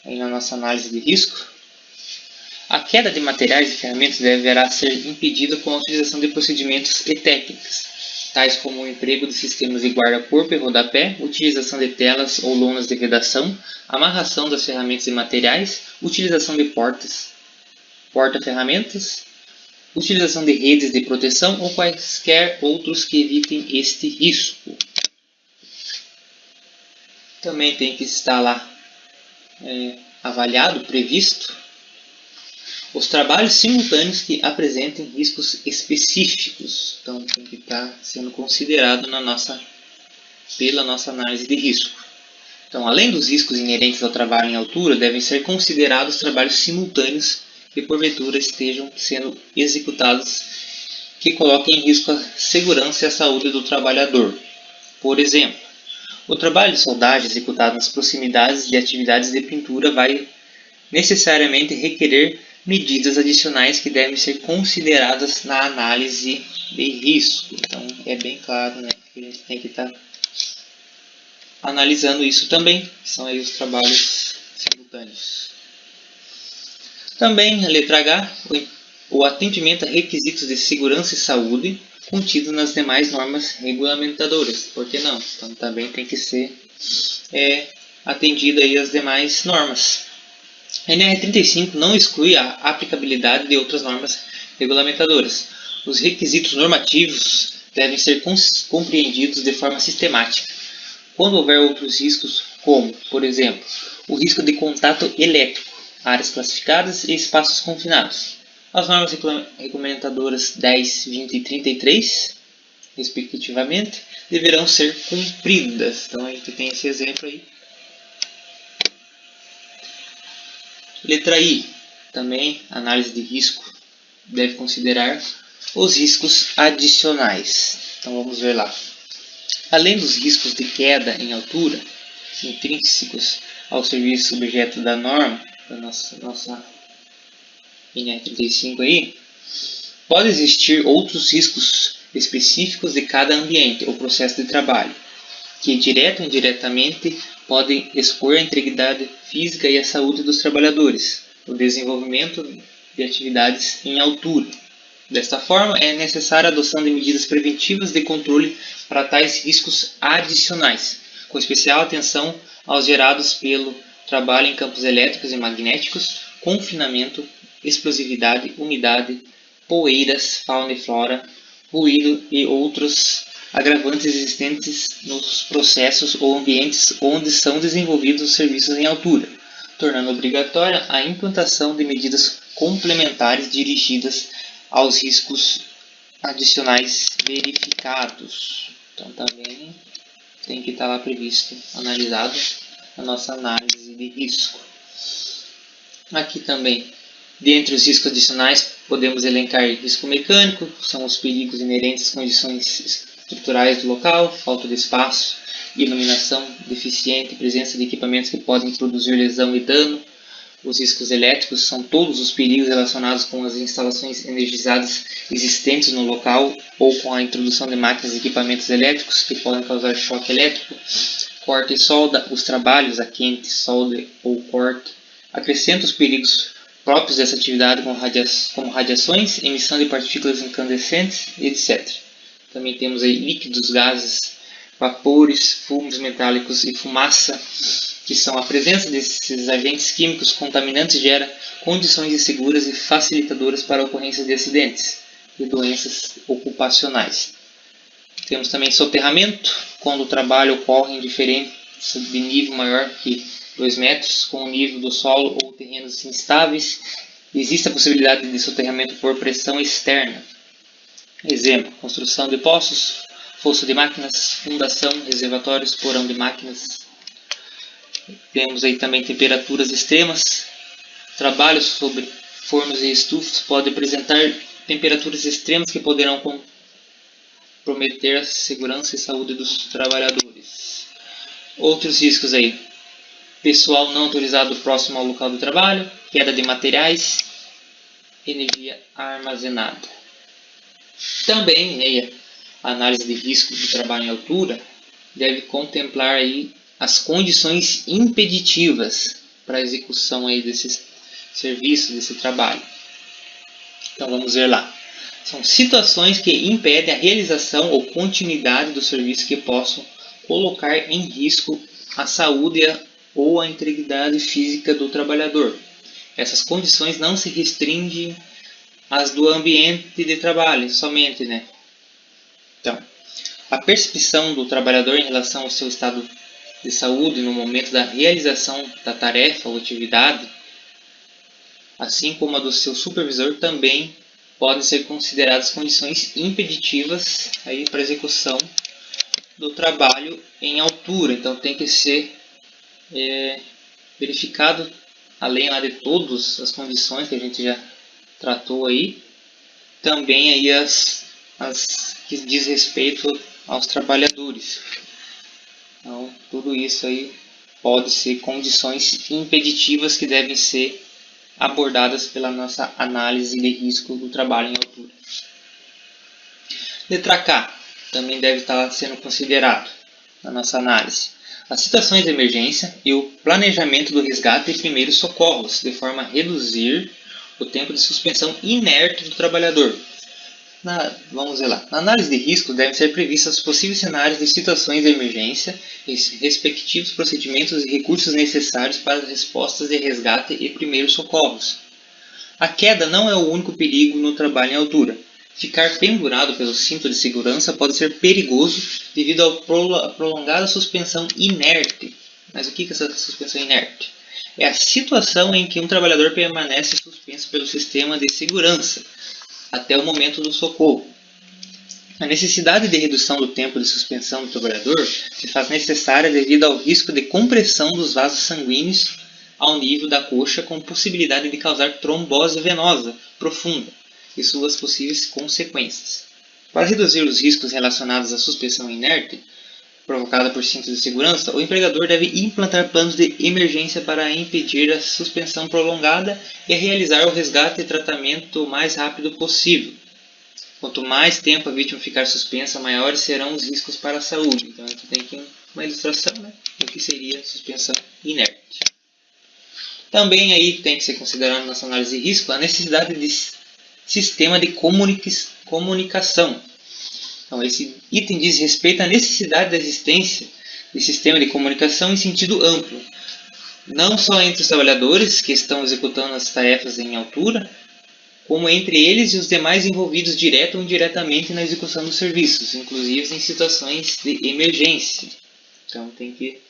aí na nossa análise de risco, a queda de materiais e ferramentas deverá ser impedida com a utilização de procedimentos e técnicas, tais como o emprego de sistemas de guarda-corpo e rodapé, utilização de telas ou lonas de vedação, amarração das ferramentas e materiais, utilização de porta-ferramentas, utilização de redes de proteção ou quaisquer outros que evitem este risco. Também tem que estar lá avaliado, previsto, os trabalhos simultâneos que apresentem riscos específicos. Então, tem que estar sendo considerado pela nossa análise de risco. Então, além dos riscos inerentes ao trabalho em altura, devem ser considerados trabalhos simultâneos que porventura estejam sendo executados que coloquem em risco a segurança e a saúde do trabalhador. Por exemplo, o trabalho de soldagem executado nas proximidades de atividades de pintura vai necessariamente requerer medidas adicionais que devem ser consideradas na análise de risco. Então, é bem claro, que a gente tem que estar analisando isso também, que são aí os trabalhos simultâneos. Também, a letra H, o atendimento a requisitos de segurança e saúde contidos nas demais normas regulamentadoras. Por que não? Então, também tem que ser atendido aí as demais normas. A NR35 não exclui a aplicabilidade de outras normas regulamentadoras. Os requisitos normativos devem ser compreendidos de forma sistemática. Quando houver outros riscos, como, por exemplo, o risco de contato elétrico, áreas classificadas e espaços confinados, as normas regulamentadoras 10, 20 e 33, respectivamente, deverão ser cumpridas. Então, a gente tem esse exemplo aí. Letra I, também análise de risco deve considerar os riscos adicionais. Então vamos ver lá. Além dos riscos de queda em altura, intrínsecos ao serviço objeto da norma, da nossa NR35 aí, pode existir outros riscos específicos de cada ambiente ou processo de trabalho, que direto ou indiretamente podem expor a integridade física e a saúde dos trabalhadores, o desenvolvimento de atividades em altura. Desta forma, é necessária a adoção de medidas preventivas de controle para tais riscos adicionais, com especial atenção aos gerados pelo trabalho em campos elétricos e magnéticos, confinamento, explosividade, umidade, poeiras, fauna e flora, ruído e outros agravantes existentes nos processos ou ambientes onde são desenvolvidos os serviços em altura, tornando obrigatória a implantação de medidas complementares dirigidas aos riscos adicionais verificados. Então, também tem que estar lá previsto, analisado a nossa análise de risco. Aqui também, dentre os riscos adicionais, podemos elencar risco mecânico, são os perigos inerentes às condições estruturais do local, falta de espaço, iluminação deficiente, presença de equipamentos que podem produzir lesão e dano. Os riscos elétricos são todos os perigos relacionados com as instalações energizadas existentes no local ou com a introdução de máquinas e equipamentos elétricos que podem causar choque elétrico. Corte e solda, os trabalhos a quente, solda ou corte, acrescentam os perigos próprios dessa atividade como radiações, emissão de partículas incandescentes, etc. Também temos aí líquidos, gases, vapores, fumos metálicos e fumaça, que são a presença desses agentes químicos contaminantes gera condições inseguras e facilitadoras para a ocorrência de acidentes e doenças ocupacionais. Temos também soterramento, quando o trabalho ocorre em diferença de nível maior que 2 metros, com o nível do solo ou terrenos instáveis, existe a possibilidade de soterramento por pressão externa. Exemplo, construção de poços, fosso de máquinas, fundação, reservatórios, porão de máquinas. Temos aí também temperaturas extremas. Trabalhos sobre fornos e estufas podem apresentar temperaturas extremas que poderão comprometer a segurança e saúde dos trabalhadores. Outros riscos aí: pessoal não autorizado próximo ao local do trabalho, queda de materiais, energia armazenada. Também a análise de risco do trabalho em altura deve contemplar aí as condições impeditivas, para a execução aí desse serviço, desse trabalho. Então vamos ver lá. São situações que impedem a realização ou continuidade do serviço que possam colocar em risco a saúde ou a integridade física do trabalhador. Essas condições não se restringem às do ambiente de trabalho somente, né? Então, a percepção do trabalhador em relação ao seu estado de saúde no momento da realização da tarefa ou atividade, assim como a do seu supervisor, também podem ser consideradas condições impeditivas aí para a execução do trabalho em altura. Então tem que ser verificado, além lá de todas as condições que a gente já tratou aí, também aí as que diz respeito aos trabalhadores. Então tudo isso aí pode ser condições impeditivas que devem ser abordadas pela nossa análise de risco do trabalho em altura. Letra K também deve estar sendo considerado na nossa análise. As situações de emergência e o planejamento do resgate e primeiros socorros, de forma a reduzir o tempo de suspensão inerte do trabalhador. Vamos ver lá. Na análise de risco devem ser previstas os possíveis cenários de situações de emergência e respectivos procedimentos e recursos necessários para as respostas de resgate e primeiros socorros. A queda não é o único perigo no trabalho em altura. Ficar pendurado pelo cinto de segurança pode ser perigoso devido à prolongada suspensão inerte. Mas o que é essa suspensão inerte? É a situação em que um trabalhador permanece suspenso pelo sistema de segurança até o momento do socorro. A necessidade de redução do tempo de suspensão do trabalhador se faz necessária devido ao risco de compressão dos vasos sanguíneos ao nível da coxa, com possibilidade de causar trombose venosa profunda e suas possíveis consequências. Para reduzir os riscos relacionados à suspensão inerte provocada por cintos de segurança, o empregador deve implantar planos de emergência para impedir a suspensão prolongada e realizar o resgate e tratamento o mais rápido possível. Quanto mais tempo a vítima ficar suspensa, maiores serão os riscos para a saúde. Então aqui tem aqui uma ilustração, né, do que seria suspensão inerte. Também aí tem que ser considerado na análise de risco a necessidade de sistema de comunicação. Então, esse item diz respeito à necessidade da existência de sistema de comunicação em sentido amplo, não só entre os trabalhadores que estão executando as tarefas em altura, como entre eles e os demais envolvidos direto ou indiretamente na execução dos serviços, inclusive em situações de emergência. Então, tem que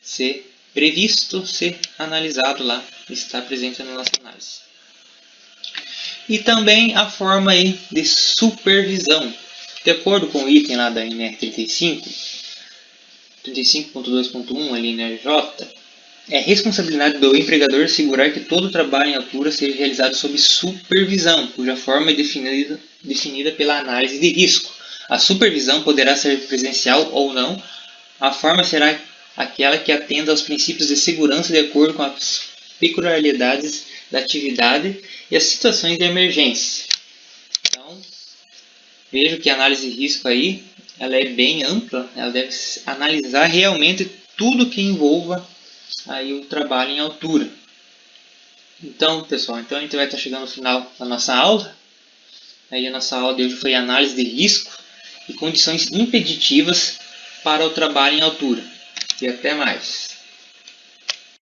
ser previsto, ser analisado lá, estar presente na nossa análise. E também a forma aí de supervisão. De acordo com o item lá da NR 35.2.1, a linha J, é responsabilidade do empregador assegurar que todo o trabalho em altura seja realizado sob supervisão, cuja forma é definida pela análise de risco. A supervisão poderá ser presencial ou não. A forma será aquela que atenda aos princípios de segurança de acordo com as peculiaridades da atividade e as situações de emergência. Então, vejo que a análise de risco aí, ela é bem ampla, ela deve analisar realmente tudo que envolva aí o trabalho em altura. Então, pessoal, a gente vai estar chegando no final da nossa aula. Aí a nossa aula de hoje foi análise de risco e condições impeditivas para o trabalho em altura. E até mais.